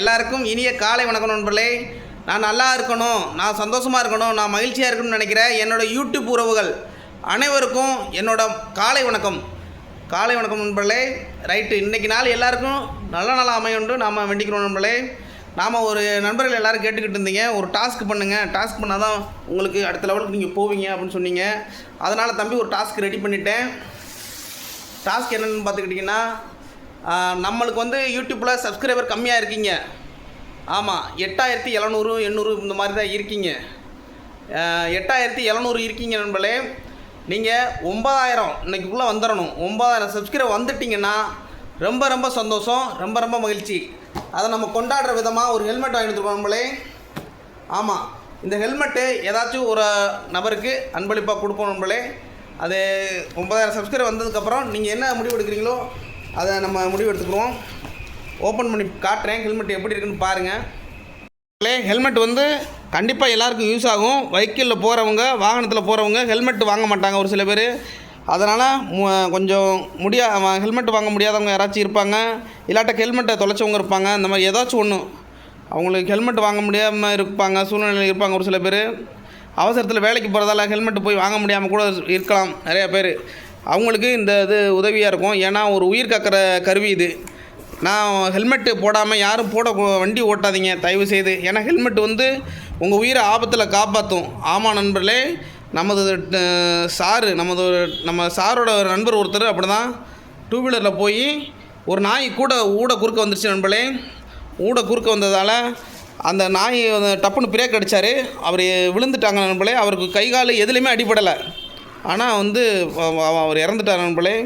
எல்லாருக்கும் இனிய காலை வணக்கம் நண்பர்களே. நான் நல்லா இருக்கணும், நான் சந்தோஷமாக இருக்கணும், நான் மகிழ்ச்சியாக இருக்கணும்னு நினைக்கிறேன் என்னோடய யூடியூப் உறவுகள் அனைவருக்கும் என்னோட காலை வணக்கம். காலை வணக்கம் நண்பர்களே. ரைட்டு, இன்றைக்கி நாள் எல்லாருக்கும் நல்ல நாளாக அமையுண்டு நாம் வேண்டிக்கிறோம் நண்பர்களே. நாம் ஒரு நண்பர்கள் எல்லோரும் கேட்டுக்கிட்டு இருந்தீங்க, ஒரு டாஸ்க் பண்ணுங்கள், டாஸ்க் பண்ணால் தான் உங்களுக்கு அடுத்த லெவலுக்கு நீங்கள் போவீங்க அப்படின்னு சொன்னீங்க. அதனால் தம்பி ஒரு டாஸ்க் ரெடி பண்ணிட்டேன். டாஸ்க் என்னென்னு பார்த்துக்கிட்டிங்கன்னா, நம்மளுக்கு வந்து யூடியூப்பில் சப்ஸ்கிரைபர் கம்மியாக இருக்கீங்க. ஆமாம், 8700 800 இந்த மாதிரி தான் இருக்கீங்க. 8700 இருக்கீங்க நண்பர்களே. நீங்கள் 9000 இன்றைக்குள்ளே வந்துடணும். 9000 சப்ஸ்கிரைபர் வந்துட்டிங்கன்னா ரொம்ப ரொம்ப சந்தோஷம், ரொம்ப ரொம்ப மகிழ்ச்சி. அதை நம்ம கொண்டாடுற விதமாக ஒரு ஹெல்மெட் வாங்கி கொடுத்துருக்கோம் நண்பர்களே. ஆமாம், இந்த ஹெல்மெட்டு ஏதாச்சும் ஒரு நபருக்கு அன்பளிப்பாக கொடுப்போம் நண்பர்களே. அது 9000 சப்ஸ்கிரைபர் வந்ததுக்கப்புறம் நீங்கள் என்ன முடிவு எடுக்கிறீங்களோ அதை நம்ம முடிவு எடுத்துக்குவோம். ஓப்பன் பண்ணி காட்டுறேன், ஹெல்மெட் எப்படி இருக்குன்னு பாருங்கள். ஹெல்மெட் வந்து கண்டிப்பாக எல்லாருக்கும் யூஸ் ஆகும். வெஹிக்கிளில் போகிறவங்க, வாகனத்தில் போகிறவங்க ஹெல்மெட் வாங்க மாட்டாங்க ஒரு சில பேர். அதனால் கொஞ்சம் ஹெல்மெட் வாங்க முடியாதவங்க யாராச்சும் இருப்பாங்க, இல்லாட்ட ஹெல்மெட்டை தொலைச்சவங்க இருப்பாங்க. இந்த மாதிரி ஏதாச்சும் ஒன்று அவங்களுக்கு ஹெல்மெட் வாங்க முடியாமல் இருப்பாங்க, சூழ்நிலையில் இருப்பாங்க. ஒரு சில பேர் அவசரத்தில் வேலைக்கு போகிறதால ஹெல்மெட்டு போய் வாங்க முடியாமல் கூட இருக்கலாம் நிறையா பேர். அவங்களுக்கு இந்த இது உதவியாக இருக்கும். ஏன்னா ஒரு உயிர் காக்கிற கருவி இது. நான் ஹெல்மெட்டு போடாமல் யாரும் வண்டி ஓட்டாதீங்க தயவு செய்து. ஏன்னா ஹெல்மெட் வந்து உங்கள் உயிரை ஆபத்தில் காப்பாற்றும். ஆமாம் நண்பர்களே, நம்ம சாரோட ஒரு நண்பர் ஒருத்தர் அப்படி தான் டூ வீலரில் போய் ஒரு நாய் ஊட குறுக்க வந்துருச்சு நண்பர்களே. ஊட குறுக்க வந்ததால் அந்த நாய் டப்புன்னு பிரேக் அடித்தார். அவர் விழுந்துட்டாங்க நண்பர்களே. அவருக்கு கை கால் எதுலேயுமே அடிபடலை. ஆனால் வந்து அவர் இறந்துட்டார் நண்பர்களே.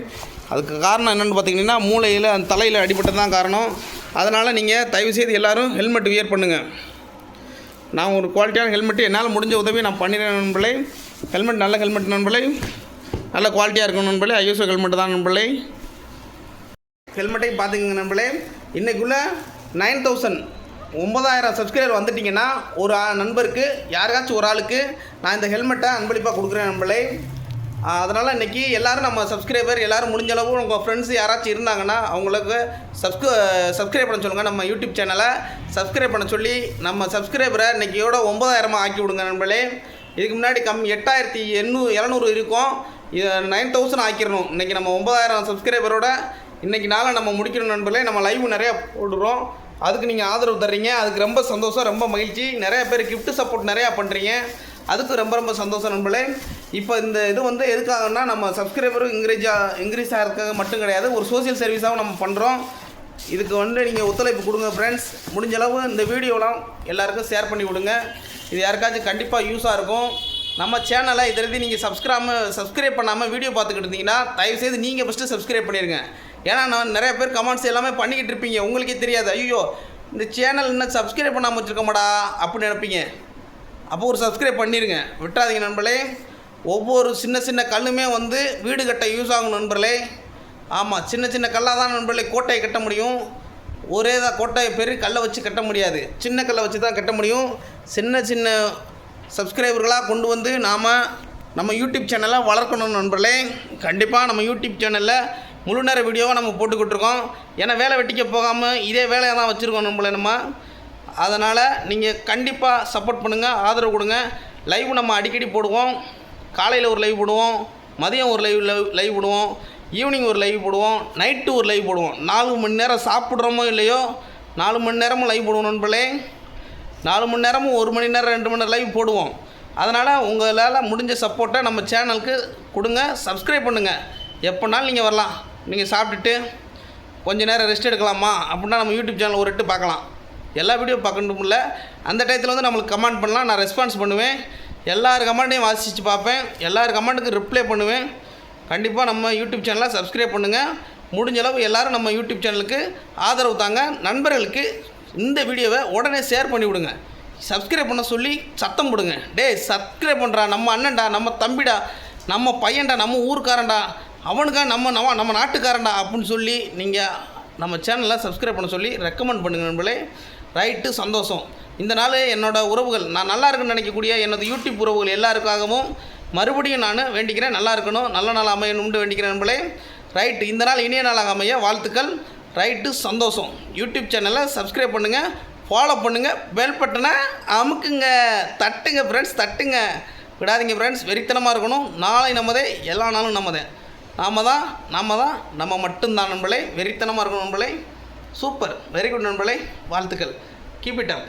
அதுக்கு காரணம் என்னென்னு பார்த்தீங்கன்னா, மூளையில் அந்த தலையில் அடிபட்டது தான் காரணம். அதனால் நீங்கள் தயவுசெய்து எல்லோரும் ஹெல்மெட் வியர் பண்ணுங்கள். நான் ஒரு குவாலிட்டியான ஹெல்மெட்டு என்னால் முடிஞ்ச உதவி நான் பண்ணிடுறேன் நண்பர்களே. ஹெல்மெட் நல்ல ஹெல்மெட் நண்பர்களே, நல்ல குவாலிட்டியாக இருக்கும் நண்பர்களே. ஐஎஸ்ஓ ஹெல்மெட்டு தான் நண்பர்களே. ஹெல்மெட்டையும் பார்த்துக்கங்க நண்பர்களே. இன்றைக்குள்ளே 9000 சப்ஸ்கிரைபர் வந்துட்டிங்கன்னா ஒரு நண்பருக்கு, யாருக்காச்சும் ஒரு ஆளுக்கு நான் இந்த ஹெல்மெட்டை அன்பளிப்பாக கொடுக்குறேன் நண்பர்களே. அதனால் இன்றைக்கி எல்லோரும் நம்ம சப்ஸ்கிரைபர் எல்லோரும் முடிஞ்சளவு உங்கள் ஃப்ரெண்ட்ஸ் யாராச்சும் இருந்தாங்கன்னா அவங்களுக்கு சப்ஸ்கிரைப் பண்ண சொல்லுங்கள். நம்ம யூடியூப் சேனலை சப்ஸ்கிரைப் பண்ண சொல்லி நம்ம சப்ஸ்கிரைபரை இன்றைக்கியோட 9000 ஆக்கி விடுங்க நண்பர்களே. இதுக்கு முன்னாடி 8700 இருக்கும், 9000 ஆக்கிடணும். இன்றைக்கி நம்ம 9000 சப்ஸ்கிரைபரோட இன்றைக்கி நாளை நம்ம முடிக்கணும் நண்பர்களே. நம்ம லைவ் நிறையா போடுறோம், அதுக்கு நீங்கள் ஆதரவு தர்றீங்க, அதுக்கு ரொம்ப சந்தோஷம், ரொம்ப மகிழ்ச்சி. நிறைய பேர் கிஃப்ட் சப்போர்ட் நிறையா பண்ணுறீங்க, அதுக்கு ரொம்ப ரொம்ப சந்தோஷம் நண்பர்களே. இப்போ இந்த இது வந்து எதுக்காகன்னா, நம்ம சப்ஸ்கிரைபரும் இன்க்ரீஸ் ஆகிறதுக்காக மட்டும் கிடையாது, ஒரு சோசியல் சர்வீஸாகவும் நம்ம பண்ணுறோம். இதுக்கு வந்து நீங்கள் ஒத்துழைப்பு கொடுங்க ஃப்ரெண்ட்ஸ். முடிஞ்சளவு இந்த வீடியோலாம் எல்லாருக்கும் ஷேர் பண்ணி விடுங்க. இது யாருக்காச்சும் கண்டிப்பாக யூஸாக இருக்கும். நம்ம சேனலை இதில் நீங்கள் சப்ஸ்கிரைப் பண்ணாமல் வீடியோ பார்த்துக்கிட்டு இருந்தீங்கன்னா தயவுசெய்து நீங்கள் ஃபஸ்ட்டு சப்ஸ்கிரைப் பண்ணிடுங்க. ஏன்னா நான் நிறைய பேர் கமெண்ட்ஸ் எல்லாமே பண்ணிக்கிட்டு இருப்பீங்க, உங்களுக்கே தெரியாது. ஐயோ இந்த சேனல் இன்னும் சப்ஸ்கிரைப் பண்ணாமல் வச்சுருக்கோமாடா அப்படின்னு நினைப்பீங்க. அப்போ ஒரு சப்ஸ்கிரைப் பண்ணிடுங்க, விட்டுறாதீங்க நண்பர்களே. ஒவ்வொரு சின்ன சின்ன கல்லுமே வந்து வீடு கட்ட யூஸ் ஆகும் நண்பர்களே. ஆமாம், சின்ன சின்ன கல்லாக தான் நண்பர்களே கோட்டையை கட்ட முடியும். ஒரே தான் கோட்டையை பெரிய கல்லை வச்சு கட்ட முடியாது, சின்ன கல்லை வச்சு தான் கட்ட முடியும். சின்ன சின்ன சப்ஸ்கிரைபர்களாக கொண்டு வந்து நம்ம யூடியூப் சேனலை வளர்க்கணும் நண்பர்களே. கண்டிப்பாக நம்ம யூடியூப் சேனலில் முழு நேர வீடியோவாக நம்ம போட்டுக்கிட்டுருக்கோம். ஏன்னா வேலை வெட்டிக்க போகாமல் இதே வேலையை தான் வச்சுருக்கோம் நம்மளே நம்ம. அதனால் நீங்கள் கண்டிப்பாக சப்போர்ட் பண்ணுங்கள், ஆதரவு கொடுங்க. லைவ் நம்ம அடிக்கடி போடுவோம். காலையில் ஒரு லைவ் போடுவோம், மதியம் ஒரு லைவ் போடுவோம், ஈவினிங் ஒரு லைவ் போடுவோம், நைட்டு ஒரு லைவ் போடுவோம். 4 மணி நேரம் சாப்பிட்றோமோ இல்லையோ 4 மணி நேரமும் லைவ் போடுவோம் நண்பர்களே. 4 மணி நேரமும் 1 மணி நேரம் 2 மணி நேரம் லைவ் போடுவோம். அதனால் உங்களால் முடிஞ்ச சப்போர்ட்டை நம்ம சேனலுக்கு கொடுங்க, சப்ஸ்கிரைப் பண்ணுங்கள். எப்போனாலும் நீங்கள் வரலாம். நீங்கள் சாப்பிட்டுட்டு கொஞ்சம் நேரம் ரெஸ்ட் எடுக்கலாமா அப்படின்னா நம்ம யூடியூப் சேனல் ஒரு எட்டு பார்க்கலாம். எல்லா வீடியோ பார்க்கணும்ல, அந்த டயத்தில் வந்து நம்மளுக்கு கமெண்ட் பண்ணலாம், நான் ரெஸ்பான்ஸ் பண்ணுவேன். எல்லார் கமெண்ட்டையும் வாசித்து பார்ப்பேன், எல்லார் கமெண்ட்டுக்கு ரிப்ளை பண்ணுவேன். கண்டிப்பாக நம்ம யூடியூப் சேனலை சப்ஸ்கிரைப் பண்ணுங்கள். முடிஞ்சளவு எல்லோரும் நம்ம யூடியூப் சேனலுக்கு ஆதரவு தாங்க. நண்பர்களுக்கு இந்த வீடியோவை உடனே ஷேர் பண்ணி விடுங்க. சப்ஸ்கிரைப் பண்ண சொல்லி சத்தம் போடுங்க. சப்ஸ்கிரைப் பண்ணுறா, நம்ம அண்ணன்டா, நம்ம தம்பிடா, நம்ம பையன்டா, நம்ம ஊருக்காரன்டா, அவனுக்காக நம்ம நாட்டுக்காரன்டா அப்படின்னு சொல்லி நீங்கள் நம்ம சேனலில் சப்ஸ்கிரைப் பண்ண சொல்லி ரெக்கமெண்ட் பண்ணுங்கள் நண்பர்களே. ரைட்டு, சந்தோஷம். இந்த நாள் என்னோடய உறவுகள், நான் நல்லா இருக்குன்னு நினைக்கக்கூடிய எனது யூடியூப் உறவுகள் எல்லாருக்காகவும் மறுபடியும் நான் வேண்டிக்கிறேன். நல்லா இருக்கணும், நல்ல நாள் அமையணும்னு வேண்டிக்கிறேன் நண்பர்களே. ரைட்டு, இந்த நாள் இனிய நாளாக அமைய வாழ்த்துக்கள். ரைட்டு, சந்தோஷம். யூடியூப் சேனலை சப்ஸ்கிரைப் பண்ணுங்கள், ஃபாலோ பண்ணுங்கள், பெல் பட்டனை அமுக்குங்க, தட்டுங்க ஃப்ரெண்ட்ஸ், தட்டுங்க, விடாதீங்க ஃப்ரெண்ட்ஸ். வெறித்தனமாக இருக்கணும். நாளை நம்மதே, எல்லா நாளும் நம்மதே. நம்ம மட்டும்தான் நண்பர்களே. வெறித்தனமாக இருக்கணும் நண்பர்களே. சூப்பர், வெரி குட் நண்பர்களே. வாழ்த்துக்கள். Keep it up.